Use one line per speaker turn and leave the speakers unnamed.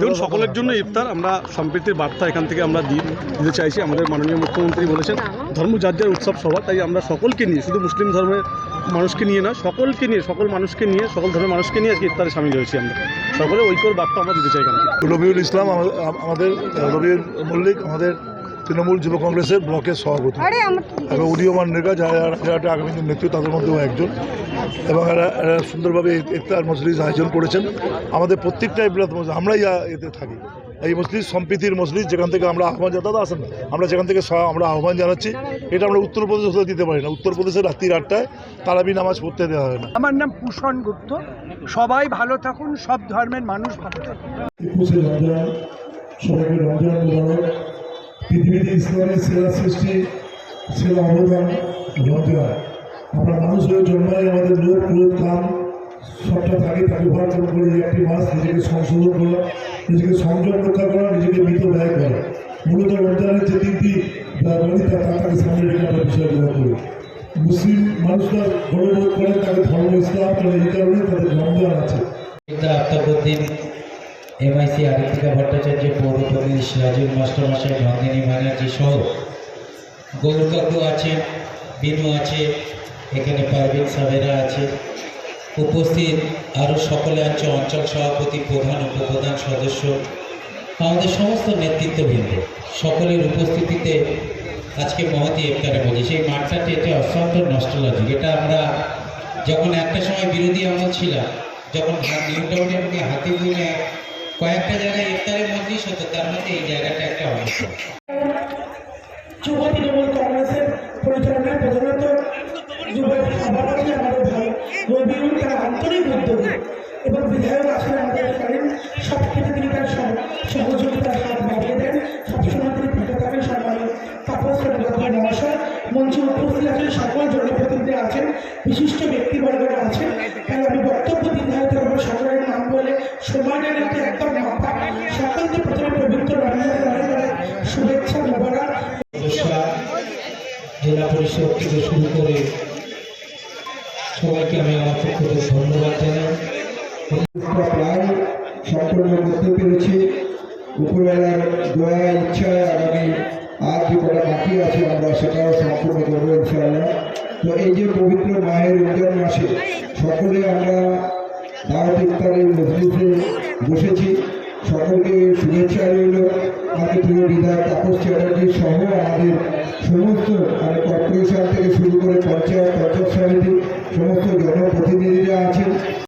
দেখুন, সকলের জন্য ইফতার আমরা সম্প্রীতির বার্তা এখান থেকে আমরা দিতে চাইছি। আমাদের মাননীয় মুখ্যমন্ত্রী বলেছেন ধর্ম যার যার উৎসব সবার, তাই আমরা সকলকে নিয়ে, শুধু মুসলিম ধর্মের মানুষকে নিয়ে না, সকলকে নিয়ে, সকল মানুষকে নিয়ে, সকল ধর্মের মানুষকে নিয়ে আজকে ইফতারে সামিল হয়েছি। আমরা সকলে ঐক্যর বার্তা আমরা দিতে চাই এখান থেকে।
রবিউল ইসলাম আমাদের রবিউল মল্লিক আমাদের তৃণমূল যুব কংগ্রেসের ব্লকের সভাপতি এবং উদীয়মান নেতা যারা আগামী দিন নেতৃত্ব, তাদের মধ্যেও একজন, এবং এরা সুন্দরভাবে ইফতার মজলিস আয়োজন করেছেন। আমাদের প্রত্যেকটা আমরাই এতে থাকি, এই মজলিস সম্প্রীতির মজলিস, যেখান থেকে আমরা আহ্বান দাদা আসেন না, আমরা যেখান থেকে আমরা আহ্বান জানাচ্ছি, এটা আমরা উত্তরপ্রদেশ হতে দিতে পারি না। উত্তরপ্রদেশের রাত্রি 8টায় তারাবি নামাজ পড়তে দেওয়া হয় না।
আমার নাম ভূষণ গুপ্ত। সবাই ভালো থাকুন, সব ধর্মের মানুষ ভালো থাকুন।
সবাইকে রমজান মুবারক। পৃথিবীতে ইসলামের সেরা সৃষ্টি, সেরা অবদান রমজান। আমরা মানুষ হয়ে জন্মায়, আমাদের লোক ক্রোধ কাম সবটা থাকে, তাকে উপার্জন করে একটি মাস নিজেকে সংশোধন করা, নিজেকে সংযম রক্ষা করা, নিজেকে মৃত ব্যয় করা। মূলত রমজানের যে তিনটি গণিতা তাকে সামনে রেখে আমরা বিষয়গুলো করি। মুসলিম মানুষরা গৌরব করেন তাকে ধর্ম ইসলাম, এই কারণে তাদের রমজান আছে।
আক্তারউদ্দিন, MIC আদিত্যিকা ভট্টাচার্য, পৌর প্রতিনিধি সিরাজুল মাস্টারমশাই, নন্দিনী ব্যানার্জি সহ গৌর কাকু আছে, বিনু আছে, এখানে পারভিন সাহেরা আছে, উপস্থিত আরও সকলে আছে, অঞ্চল সভাপতি, প্রধান, উপপ্রধান সদস্য, আমাদের সমস্ত নেতৃত্ববৃন্দ, সকলের উপস্থিতিতে আজকে মহতী ইফতারে বলি। সেই মাঠটাতে এটা অত্যন্ত নস্টালজিক। এটা আমরা যখন একটা সময় বিরোধী আমল ছিলাম, যখন নিউ টাউনে হাতিগুনে কয়েকটা জায়গায় ইফতারের মধ্যেই হতো, তার মধ্যে এই জায়গাটা একটা অংশ।
যুব তৃণমূল কংগ্রেসের পরিচালনায় প্রধানত যুব সভাপতি আমাদের ভাই রবিউল, তার আন্তরিক উদ্যোগে এবং বিধায়ক আসলে আমাদের করেন, সব ক্ষেত্রে তিনি তার সহযোগিতার হাত বাড়িয়ে দেন। সবসময় তিনি পাশে থাকেন। সম্মানিত তাপস মহাশয়, মঞ্চে উপস্থিত আছেন, সকল জনপ্রতিনিধি আছেন, বিশিষ্ট ব্যক্তিবর্গরা আছেন। তাই আমি বক্তব্য দীর্ঘায়িত করবো, সকলের নাম বলে সময়ের মধ্যে একদম মাপা। সকলকে প্রথমে পবিত্র রমজানের শুভেচ্ছা মোবারক।
জেলা পরিষদ থেকে শুরু করে সবাইকে আমি আমার পক্ষ থেকে ধন্যবাদ জানাই।
প্রায় সম্পূর্ণ করতে পেরেছি। উপরবেলার দয়া ইচ্ছায় আগামী আজ যে কটা বাকি আছে আমরা সেটাও সম্পূর্ণ করবো ইনশাআল্লাহ। তো এই যে পবিত্র মায়ের রমজান মাসে সকলে আমরা দাওয়াত ইফতারের মজলিসে বসেছি। সকলকে শুভেচ্ছা রইল। আমাদের প্রিয় বিধায়ক তাপস চ্যাটার্জি সহ আমাদের সমস্ত কর্পোরেশন থেকে শুরু করে পঞ্চায়েত সমিতি সমস্ত জনপ্রতিনিধিরা